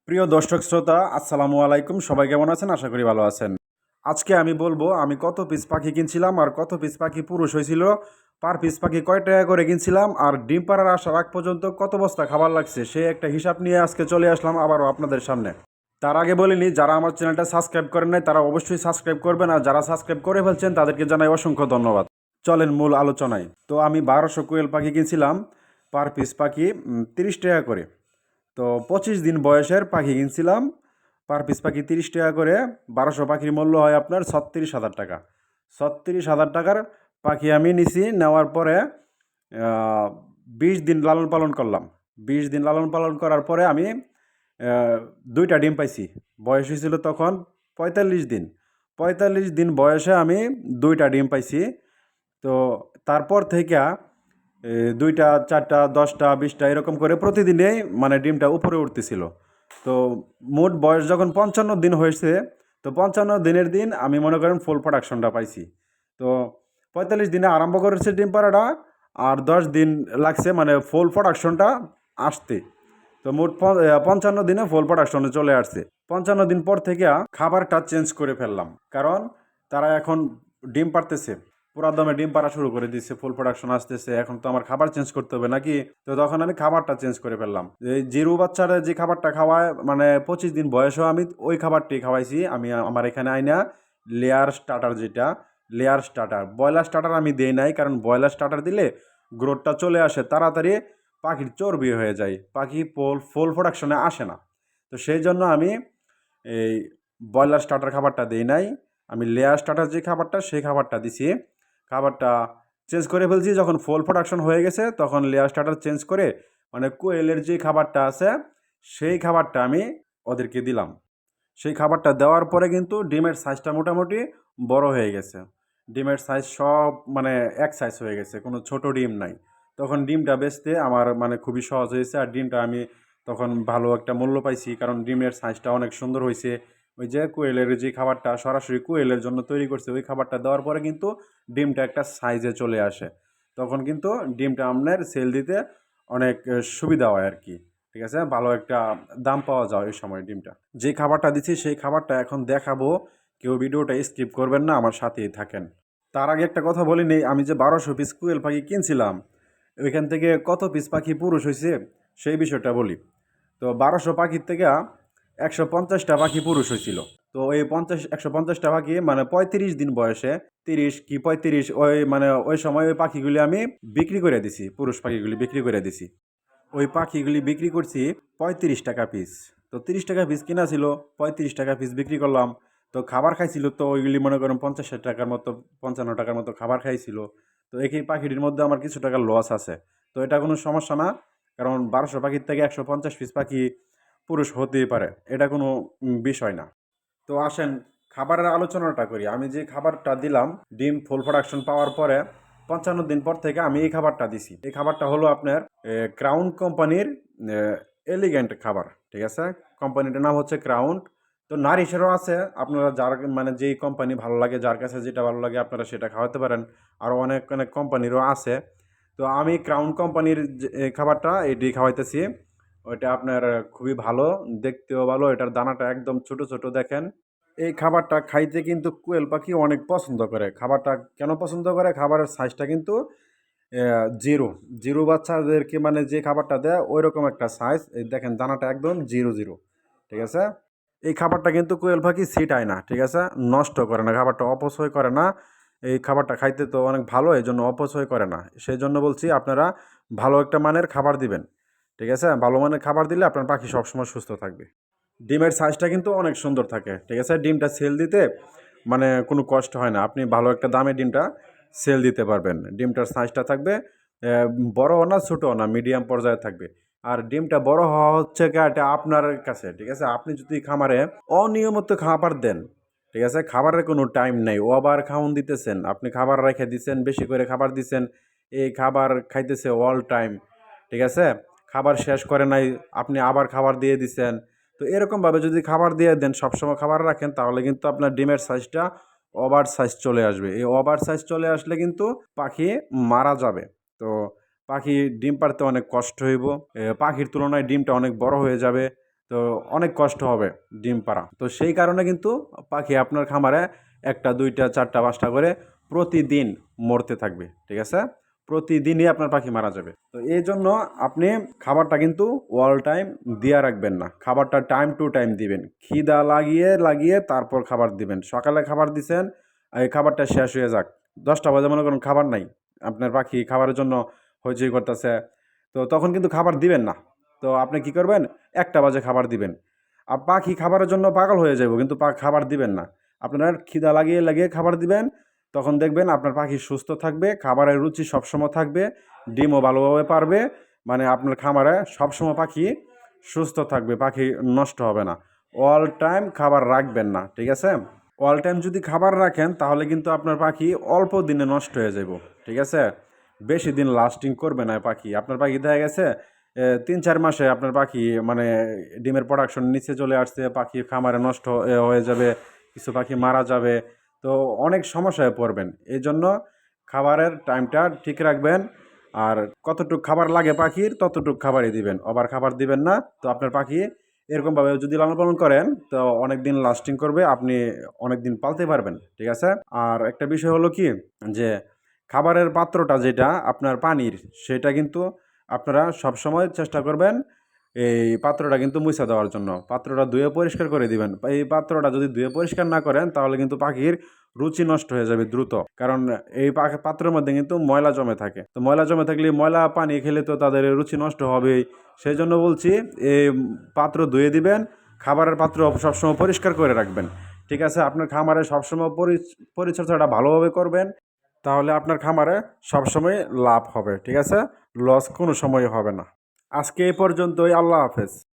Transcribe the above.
প্রিয় দর্শক শ্রোতা, আসসালামু আলাইকুম। সবাই কেমন আছেন? আশা করি ভালো আছেন। আজকে আমি বলবো আমি কত পিস পাখি কিনছিলাম আর কত পিস পাখি পুরুষ হয়েছিল, পার পিস পাখি কয় টাকা করে কিনছিলাম, আর ডিম পাড়ার আসার আগ পর্যন্ত কত বস্তা খাবার লাগছে, সে একটা হিসাব নিয়ে আজকে চলে আসলাম আবারও আপনাদের সামনে। তার আগে বলিনি, যারা আমার চ্যানেলটা সাবস্ক্রাইব করেন নাই তারা অবশ্যই সাবস্ক্রাইব করবেন, আর যারা সাবস্ক্রাইব করে ফেলছেন তাদেরকে জানাই অসংখ্য ধন্যবাদ। চলেন মূল আলোচনায়। তো আমি 1200 কোয়েল পাখি কিনছিলাম, পার পিস পাখি 30 টাকা করে। তো 25 দিন বয়সের পাখি কিনছিলাম, পার পিস পাখি 30 টাকা করে। 1200 পাখির মূল্য হয় আপনার 36,000 টাকা। 36,000 টাকার পাখি আমি নিছি। নেওয়ার পরে 20 দিন লালন পালন করলাম। 20 দিন লালন পালন করার পরে আমি দুইটা ডিম পাইছি। বয়স হয়েছিল তখন 45 দিন। 45 দিন বয়সে আমি দুইটা ডিম পাইছি। তো তারপর থেকে দুইটা, চারটা, 10টা, 20টা এরকম করে প্রতিদিনেই মানে ডিমটা উপরে উঠতেছিল। তো মোট বয়স যখন 55 দিন হয়েছে, তো 55 দিনের দিন আমি মনে করেন ফুল প্রোডাকশনটা পাইছি। তো 45 দিনে আরম্ভ করেছে ডিম পাড়াটা, আর 10 দিন লাগছে মানে ফুল প্রোডাকশনটা আসতে। তো মোট 55 দিনে ফুল প্রোডাকশনে চলে আসছে। 55 দিন পর থেকে খাবারটা চেঞ্জ করে ফেললাম, কারণ তারা এখন ডিম পাড়তেছে, পুরা দমে ডিম পাড়া শুরু করে দিচ্ছে, ফুল প্রোডাকশন আসতেছে, এখন তো আমার খাবার চেঞ্জ করতে হবে নাকি। তো তখন আমি খাবারটা চেঞ্জ করে ফেললাম। এই জিরো বাচ্চারা যে খাবারটা খাওয়ায় মানে 25 দিন বয়সেও আমি ওই খাবারটাই খাওয়াইছি। আমি আমার এখানে আইনা লেয়ার স্টার্টার, যেটা লেয়ার স্টার্টার, ব্রয়লার স্টার্টার আমি দেই নাই, কারণ ব্রয়লার স্টার্টার দিলে গ্রোথটা চলে আসে তাড়াতাড়ি, পাখির চর্বি হয়ে যায়, পাখি ফুল প্রোডাকশনে আসে না। তো সেই জন্য আমি এই ব্রয়লার স্টার্টার খাবারটা দিই নাই, আমি লেয়ার স্টার্টার যে খাবারটা সেই খাবারটা দিছি। খাবারটা চেঞ্জ করে ফেলছি যখন ফুল প্রোডাকশন হয়ে গেছে, তখন লেয়ার স্টার্টার চেঞ্জ করে মানে কোয়েলের যে খাবারটা আছে সেই খাবারটা আমি ওদেরকে দিলাম। সেই খাবারটা দেওয়ার পরে কিন্তু ডিমের সাইজটা মোটামুটি বড় হয়ে গেছে। ডিমের সাইজ সব মানে এক সাইজ হয়ে গেছে, কোনো ছোট ডিম নাই। তখন ডিমটা বেচতে আমার মানে খুবই সহজ হয়েছে, আর ডিমটা আমি তখন ভালো একটা মূল্য পাইছি, কারণ ডিমের সাইজটা অনেক সুন্দর হয়েছে। ওই যে কোয়েলের যে খাবারটা সরাসরি কোয়েলের জন্য তৈরি করছে, ওই খাবারটা দেওয়ার পরে কিন্তু ডিমটা একটা সাইজে চলে আসে। তখন কিন্তু ডিমটা আপনার সেল দিতে অনেক সুবিধা হয় আর কি। ঠিক আছে, ভালো একটা দাম পাওয়া যায় ওই সময় ডিমটা। যে খাবারটা দিচ্ছি সেই খাবারটা এখন দেখাবো, কেউ ভিডিওটা স্কিপ করবেন না, আমার সাথেই থাকেন। তার আগে একটা কথা বলি নেই, আমি যে 1200 পিস কোয়েল পাখি কিনছিলাম, ওইখান থেকে কত পিস পাখি পুরুষ হয়েছে সেই বিষয়টা বলি। তো 1200 পাখির থেকে 150টা পাখি পুরুষ হয়েছিল। তো এই 150টা পাখি মানে 35 দিন বয়সে, 30 কি 35, ওই মানে ওই সময় ওই পাখিগুলি আমি বিক্রি করে দিছি, পুরুষ পাখিগুলি বিক্রি করে দিছি। ওই পাখিগুলি বিক্রি করছি 35 টাকা পিস। তো 30 টাকা পিস কিনা ছিল, 35 টাকা পিস বিক্রি করলাম। তো খাবার খাইছিল তো ওইগুলি মনে করেন 50 টাকার মতো, 55 টাকার মতো খাবার খাইছিল। তো এই পাখিটির মধ্যে আমার কিছু টাকা লস আছে। তো এটা কোনো সমস্যা না, কারণ 1200 পাখির থেকে 150 পিস পাখি পুরুষ হতেই পারে, এটা কোনো বিষয় না। তো আসেন খাবারের আলোচনাটা করি। আমি যে খাবারটা দিলাম ডিম ফুল প্রোডাকশন পাওয়ার পরে 55 দিন পর থেকে আমি এই খাবারটা দিছি। এই খাবারটা হলো আপনার ক্রাউন কোম্পানির এলিগেন্ট খাবার। ঠিক আছে, কোম্পানিটার নাম হচ্ছে ক্রাউন। তো নারিশেরও আছে, আপনারা যার মানে যেই কোম্পানি ভালো লাগে, যার কাছে যেটা ভালো লাগে আপনারা সেটা খাওয়াতে পারেন। আরও অনেক অনেক কোম্পানিরও আছে। তো আমি ক্রাউন কোম্পানির যে খাবারটা এটি খাওয়াইতেছি। ওইটা আপনার খুবই ভালো, দেখতেও ভালো, এটার দানাটা একদম ছোট ছোট দেখেন। এই খাবারটা খাইতে কিন্তু কোয়েল পাখি অনেক পছন্দ করে। খাবারটা কেন পছন্দ করে? খাবারের সাইজটা কিন্তু জিরো, জিরো বাচ্চাদেরকে মানে যে খাবারটা দেয় ওই রকম একটা সাইজ। এই দেখেন দানাটা একদম জিরো জিরো। ঠিক আছে, এই খাবারটা কিন্তু কোয়েল পাখি ছিটায় না। ঠিক আছে, নষ্ট করে না, খাবারটা অপচয় করে না। এই খাবারটা খাইতে তো অনেক ভালো, এই জন্য অপচয় করে না। সেই জন্য বলছি আপনারা ভালো একটা মানের খাবার দিবেন। ঠিক আছে, ভালো মানের খাবার দিলে আপনার পাখি সবসময় সুস্থ থাকবে। ডিমের সাইজটা কিন্তু অনেক সুন্দর থাকে। ঠিক আছে, ডিমটা সেল দিতে মানে কোনো কষ্ট হয় না, আপনি ভালো একটা দামে ডিমটা সেল দিতে পারবেন। ডিমটার সাইজটা থাকবে বড়ও না ছোটও না, মিডিয়াম পর্যায়ে থাকবে। আর ডিমটা বড় হওয়া হচ্ছে কি এটা আপনার কাছে। ঠিক আছে, আপনি যদি খামারে অনিয়মিত খাবার দেন, ঠিক আছে, খাবারের কোনো টাইম নেই, ওভার খাওন দিতেছেন, আপনি খাবার রেখে দিচ্ছেন, বেশি করে খাবার দিচ্ছেন, এই খাবার খাইতেছে অল টাইম। ঠিক আছে, খাবার শেষ করে নাই, আপনি আবার খাবার দিয়ে দিচ্ছেন। তো এরকমভাবে যদি খাবার দিয়ে দেন, সবসময় খাবার রাখেন, তাহলে কিন্তু আপনার ডিমের সাইজটা ওভার সাইজ চলে আসবে। এই ওভার সাইজ চলে আসলে কিন্তু পাখি মারা যাবে। তো পাখি ডিম পাড়তে অনেক কষ্ট হইব, পাখির তুলনায় ডিমটা অনেক বড় হয়ে যাবে। তো অনেক কষ্ট হবে ডিম পাড়া। তো সেই কারণে কিন্তু পাখি আপনার খামারে 1টা 2টা 4টা 5টা করে প্রতিদিন মরতে থাকবে, ঠিক আছে? প্রতিদিনই আপনার পাখি মারা যাবে। তো এই জন্য আপনি খাবারটা কিন্তু অল টাইম দিয়া রাখবেন না, খাবারটা টাইম টু টাইম দিবেন। খিদা লাগিয়ে লাগিয়ে তারপর খাবার দিবেন। সকালে খাবার দিছেন, এই খাবারটা শেষ হয়ে যাক, 10টা বাজে মনে করেন খাবার নাই, আপনার পাখি খাবারের জন্য হইচই করতেছে, তো তখন কিন্তু খাবার দিবেন না। তো আপনি কি করবেন, 1টা বাজে খাবার দিবেন। আর পাখি খাবারের জন্য পাগল হয়ে যাবে, কিন্তু খাবার দিবেন না। আপনার খিদা লাগিয়ে লাগিয়ে খাবার দিবেন, তখন দেখবেন আপনার পাখি সুস্থ থাকবে, খাবারের রুচি সবসময় থাকবে, ডিমও ভালোভাবে পারবে। মানে আপনার খামারে সবসময় পাখি সুস্থ থাকবে, পাখি নষ্ট হবে না। অল টাইম খাবার রাখবেন না, ঠিক আছে? অল টাইম যদি খাবার রাখেন তাহলে কিন্তু আপনার পাখি অল্প দিনে নষ্ট হয়ে যাব, ঠিক আছে? বেশি দিন লাস্টিং করবে না পাখি। আপনার পাখি দেখা গেছে 3-4 মাসে আপনার পাখি মানে ডিমের প্রোডাকশন নিচে চলে আসছে, পাখি খামারে নষ্ট হয়ে যাবে, কিছু পাখি মারা যাবে। তো অনেক সমস্যায় পড়বেন। এই জন্য খাবারের টাইমটা ঠিক রাখবেন, আর কতটুক খাবার লাগে পাখির ততটুক খাবারই দিবেন, ওভার খাবার দিবেন না। তো আপনার পাখি এরকমভাবে যদি লালন পালন করেন তো অনেক দিন লাস্টিং করবে, আপনি অনেক দিন পালতে পারবেন, ঠিক আছে? আর একটা বিষয় হলো কি, যে খাবারের পাত্রটা যেটা আপনার পানির, সেটা কিন্তু আপনারা সবসময় চেষ্টা করবেন এই পাত্রটা কিন্তু মুছে দেওয়ার জন্য। পাত্রটা ধুয়ে পরিষ্কার করে দিবেন। এই পাত্রটা যদি ধুয়ে পরিষ্কার না করেন তাহলে কিন্তু পাখির রুচি নষ্ট হয়ে যাবে দ্রুত। কারণ এই পাত্রের মধ্যে কিন্তু ময়লা জমে থাকে। তো ময়লা জমে থাকলে ময়লা পানি খেলে তো তাদের রুচি নষ্ট হবেই। সেই জন্য বলছি এই পাত্র ধুয়ে দিবেন, খাবারের পাত্র সবসময় পরিষ্কার করে রাখবেন, ঠিক আছে? আপনার খামারে সবসময় পরিচর্যাটা ভালোভাবে করবেন, তাহলে আপনার খামারে সবসময় লাভ হবে, ঠিক আছে? লস কোনো সময় হবে না। আজকে এই পর্যন্তই। আল্লাহ হাফেজ।